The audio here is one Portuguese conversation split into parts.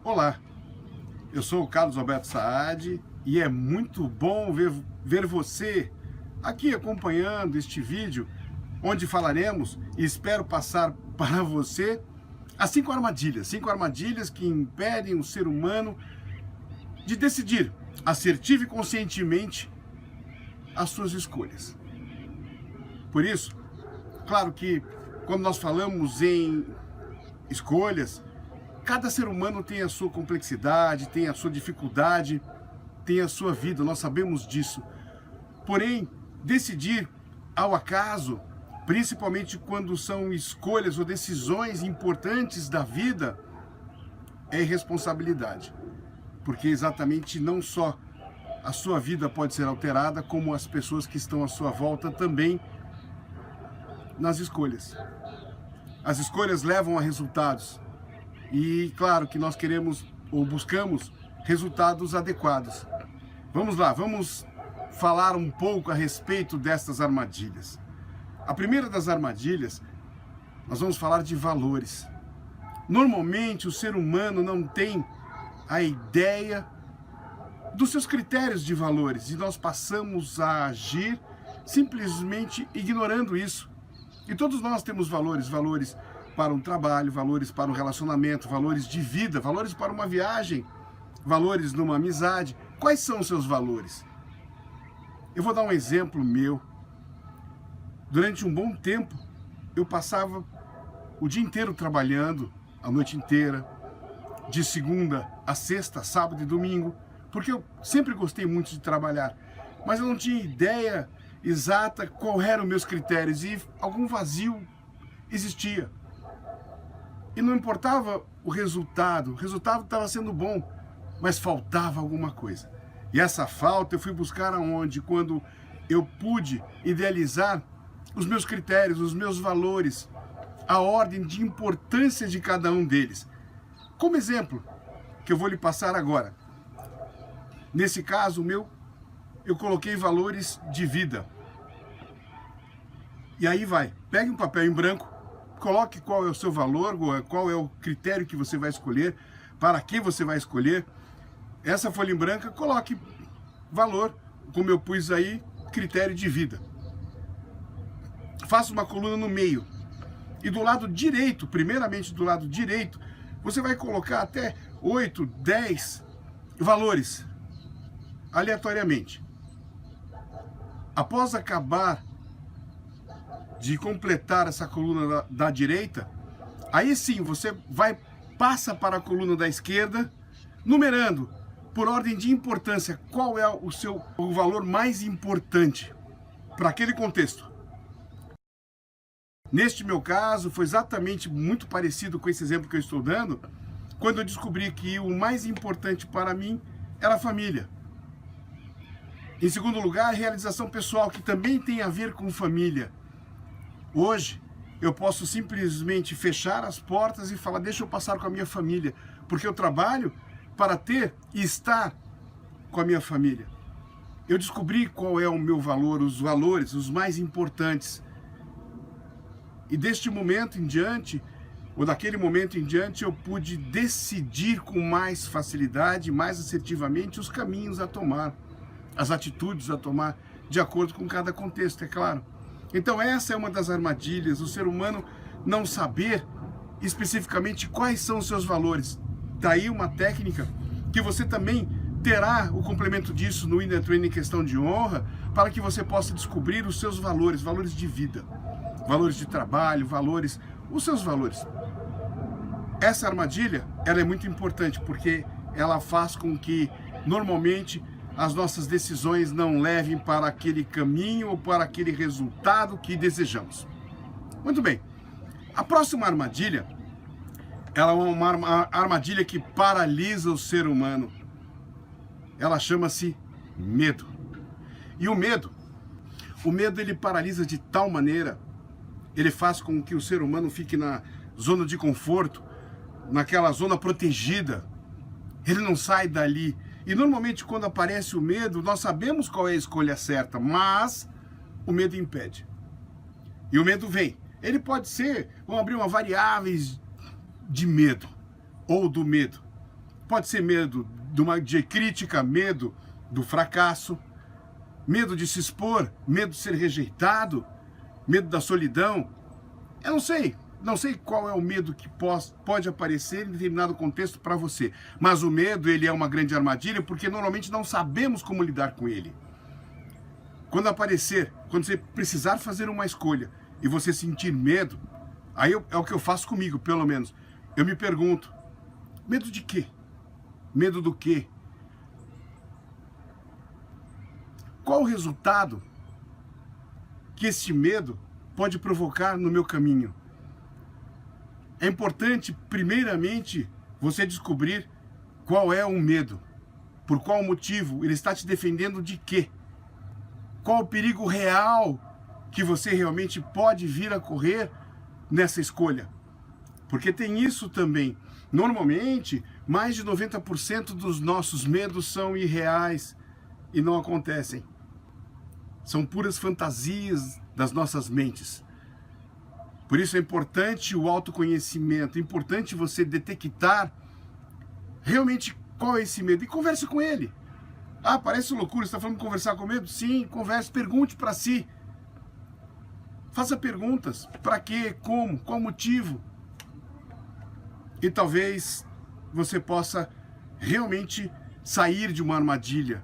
Olá, eu sou o Carlos Alberto Saad e é muito bom ver você aqui acompanhando este vídeo, onde falaremos e espero passar para você as 5 armadilhas que impedem o ser humano de decidir assertivo e conscientemente as suas escolhas. Por isso, claro que quando nós falamos em escolhas, cada ser humano tem a sua complexidade, tem a sua dificuldade, tem a sua vida, nós sabemos disso. Porém, decidir ao acaso, principalmente quando são escolhas ou decisões importantes da vida, é irresponsabilidade. Porque exatamente não só a sua vida pode ser alterada, como as pessoas que estão à sua volta também nas escolhas. As escolhas levam a resultados. E claro que nós queremos ou buscamos resultados adequados. Vamos lá, vamos falar um pouco a respeito destas armadilhas. A primeira das armadilhas, nós vamos falar de valores. Normalmente o ser humano não tem a ideia dos seus critérios de valores e nós passamos a agir simplesmente ignorando isso. E todos nós temos valores para um trabalho, valores para um relacionamento, valores de vida, valores para uma viagem, valores numa amizade. Quais são os seus valores? Eu vou dar um exemplo meu. Durante um bom tempo, eu passava o dia inteiro trabalhando, a noite inteira, de segunda a sexta, sábado e domingo, porque eu sempre gostei muito de trabalhar, mas eu não tinha ideia exata qual eram meus critérios e algum vazio existia. E não importava o resultado estava sendo bom, mas faltava alguma coisa. E essa falta eu fui buscar aonde? Quando eu pude idealizar os meus critérios, os meus valores, a ordem de importância de cada um deles. Como exemplo, que eu vou lhe passar agora. Nesse caso, eu coloquei valores de vida. E aí vai, pegue um papel em branco, coloque qual é o seu valor, qual é o critério que você vai escolher, para que você vai escolher. Essa folha em branca, coloque valor, como eu pus aí, critério de vida. Faça uma coluna no meio. E do lado direito, primeiramente do lado direito, você vai colocar até 8, 10 valores, aleatoriamente. Após acabar de completar essa coluna da direita, aí sim você passa para a coluna da esquerda, numerando por ordem de importância qual é o valor mais importante para aquele contexto. Neste meu caso, foi exatamente muito parecido com esse exemplo que eu estou dando, quando eu descobri que o mais importante para mim era a família. Em segundo lugar, a realização pessoal, que também tem a ver com família. Hoje, eu posso simplesmente fechar as portas e falar, deixa eu passar com a minha família, porque eu trabalho para ter e estar com a minha família. Eu descobri qual é o meu valor, os valores, os mais importantes. E deste momento em diante, ou daquele momento em diante, eu pude decidir com mais facilidade, mais assertivamente, os caminhos a tomar, as atitudes a tomar, de acordo com cada contexto, é claro. Então essa é uma das armadilhas, o ser humano não saber especificamente quais são os seus valores. Daí uma técnica que você também terá o complemento disso no Inner Training Questão de Honra, para que você possa descobrir os seus valores, valores de vida, valores de trabalho, os seus valores. Essa armadilha, ela é muito importante, porque ela faz com que, normalmente, as nossas decisões não levem para aquele caminho ou para aquele resultado que desejamos. Muito bem. A próxima armadilha, ela é uma armadilha que paralisa o ser humano. Ela chama-se medo. E o medo ele paralisa de tal maneira, ele faz com que o ser humano fique na zona de conforto, naquela zona protegida. Ele não sai dali. E normalmente quando aparece o medo, nós sabemos qual é a escolha certa, mas o medo impede. E o medo vem. Ele pode ser, vamos abrir uma variáveis de medo, ou do medo. Pode ser medo de crítica, medo do fracasso, medo de se expor, medo de ser rejeitado, medo da solidão. Eu não sei qual é o medo que pode aparecer em determinado contexto para você. Mas o medo, ele é uma grande armadilha porque normalmente não sabemos como lidar com ele. Quando você precisar fazer uma escolha e você sentir medo, aí é o que eu faço comigo, pelo menos. Eu me pergunto, medo de quê? Medo do quê? Qual o resultado que este medo pode provocar no meu caminho? É importante, primeiramente, você descobrir qual é o medo. Por qual motivo? Ele está te defendendo de quê? Qual o perigo real que você realmente pode vir a correr nessa escolha? Porque tem isso também. Normalmente, mais de 90% dos nossos medos são irreais e não acontecem. São puras fantasias das nossas mentes. Por isso é importante o autoconhecimento, é importante você detectar realmente qual é esse medo e converse com ele. Ah, parece loucura, você está falando de conversar com medo? Sim, converse, pergunte para si. Faça perguntas, para quê, como, qual motivo. E talvez você possa realmente sair de uma armadilha.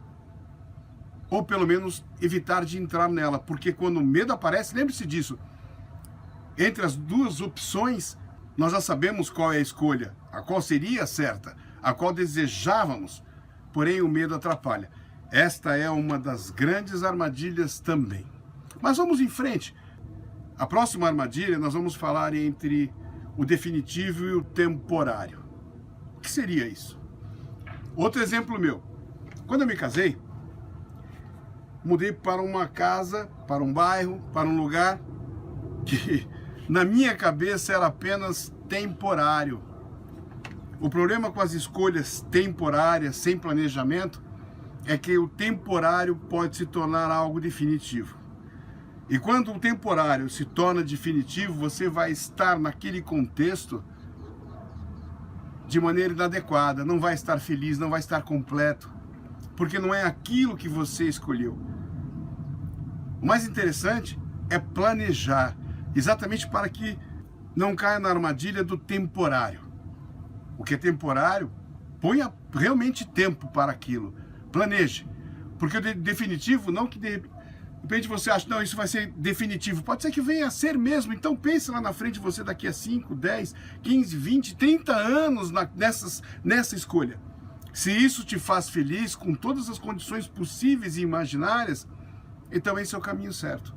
Ou pelo menos evitar de entrar nela. Porque quando o medo aparece, lembre-se disso. Entre as duas opções, nós já sabemos qual é a escolha. A qual seria a certa. A qual desejávamos. Porém, o medo atrapalha. Esta é uma das grandes armadilhas também. Mas vamos em frente. A próxima armadilha, nós vamos falar entre o definitivo e o temporário. O que seria isso? Outro exemplo meu. Quando eu me casei, mudei para uma casa, para um bairro, para um lugar que na minha cabeça era apenas temporário. O problema com as escolhas temporárias, sem planejamento, é que o temporário pode se tornar algo definitivo. E quando o temporário se torna definitivo, você vai estar naquele contexto de maneira inadequada, não vai estar feliz, não vai estar completo, porque não é aquilo que você escolheu. O mais interessante é planejar, exatamente para que não caia na armadilha do temporário. O que é temporário, ponha realmente tempo para aquilo. Planeje. Porque o definitivo, não que de repente você acha, não, isso vai ser definitivo. Pode ser que venha a ser mesmo. Então pense lá na frente de você daqui a 5, 10, 15, 20, 30 anos nessa escolha. Se isso te faz feliz, com todas as condições possíveis e imaginárias, então esse é o caminho certo.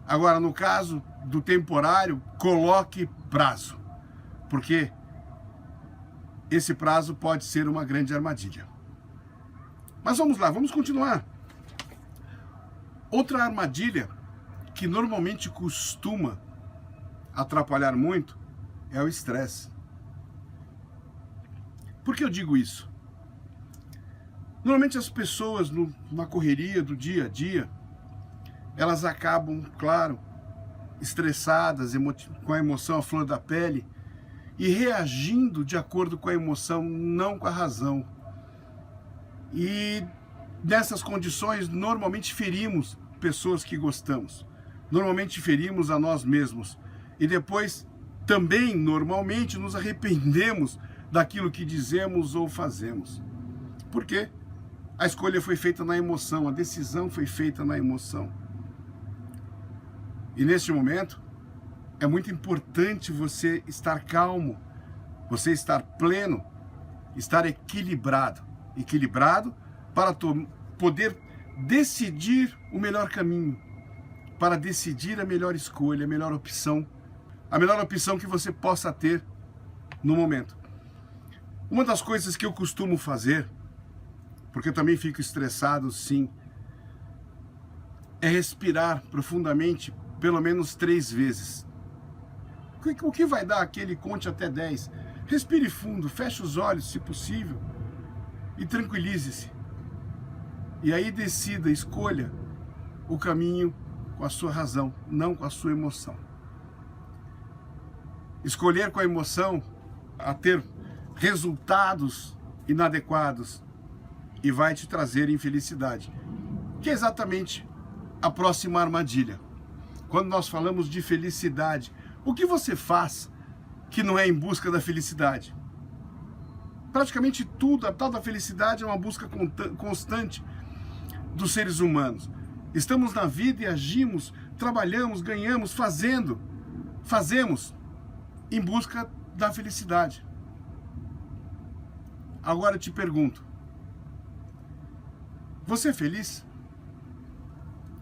Agora, no caso do temporário, coloque prazo. Porque esse prazo pode ser uma grande armadilha. Mas vamos lá, vamos continuar. Outra armadilha que normalmente costuma atrapalhar muito é o estresse. Por que eu digo isso? Normalmente as pessoas, na correria do dia a dia, elas acabam, claro, estressadas, com a emoção à flor da pele, e reagindo de acordo com a emoção, não com a razão. E nessas condições, normalmente ferimos pessoas que gostamos. Normalmente ferimos a nós mesmos. E depois, também, normalmente, nos arrependemos daquilo que dizemos ou fazemos. Por quê? A escolha foi feita na emoção, a decisão foi feita na emoção. E neste momento, é muito importante você estar calmo, você estar pleno, estar equilibrado. Equilibrado para poder decidir o melhor caminho, para decidir a melhor escolha, a melhor opção que você possa ter no momento. Uma das coisas que eu costumo fazer, porque eu também fico estressado, sim, é respirar profundamente pelo menos 3 vezes. O que vai dar aquele conte até 10? Respire fundo, feche os olhos, se possível, e tranquilize-se. E aí decida, escolha o caminho com a sua razão, não com a sua emoção. Escolher com a emoção, a ter resultados inadequados e vai te trazer infelicidade, que é exatamente a próxima armadilha. Quando nós falamos de felicidade, o que você faz que não é em busca da felicidade? Praticamente tudo, a tal da felicidade é uma busca constante dos seres humanos. Estamos na vida e agimos, trabalhamos, ganhamos, fazemos em busca da felicidade. Agora eu te pergunto, você é feliz?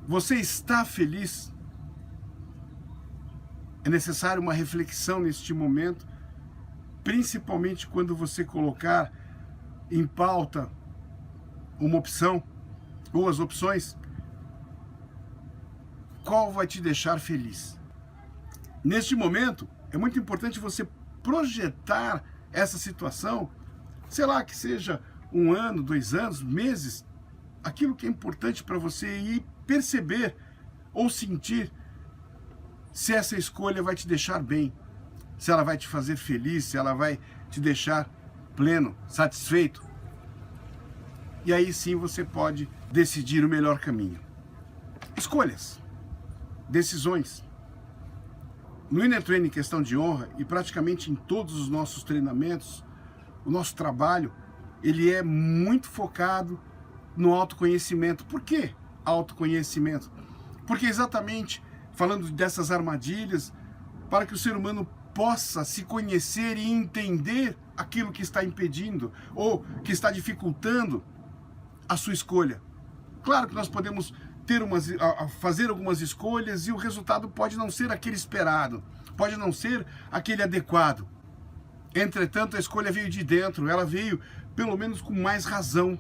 Você está feliz? É necessário uma reflexão neste momento, principalmente quando você colocar em pauta uma opção ou as opções. Qual vai te deixar feliz? Neste momento, é muito importante você projetar essa situação, sei lá, que seja 1 ano, 2 anos, meses, aquilo que é importante para você ir perceber ou sentir se essa escolha vai te deixar bem, se ela vai te fazer feliz, se ela vai te deixar pleno, satisfeito. E aí sim você pode decidir o melhor caminho. Escolhas, decisões. No Inner Training Questão de Honra e praticamente em todos os nossos treinamentos, o nosso trabalho, ele é muito focado no autoconhecimento. Por que autoconhecimento? Porque exatamente falando dessas armadilhas, para que o ser humano possa se conhecer e entender aquilo que está impedindo ou que está dificultando a sua escolha. Claro que nós podemos fazer algumas escolhas e o resultado pode não ser aquele esperado, pode não ser aquele adequado. Entretanto, a escolha veio de dentro, ela veio pelo menos com mais razão.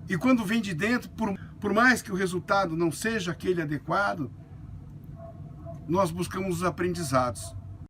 E quando vem de dentro, por mais que o resultado não seja aquele adequado, nós buscamos os aprendizados.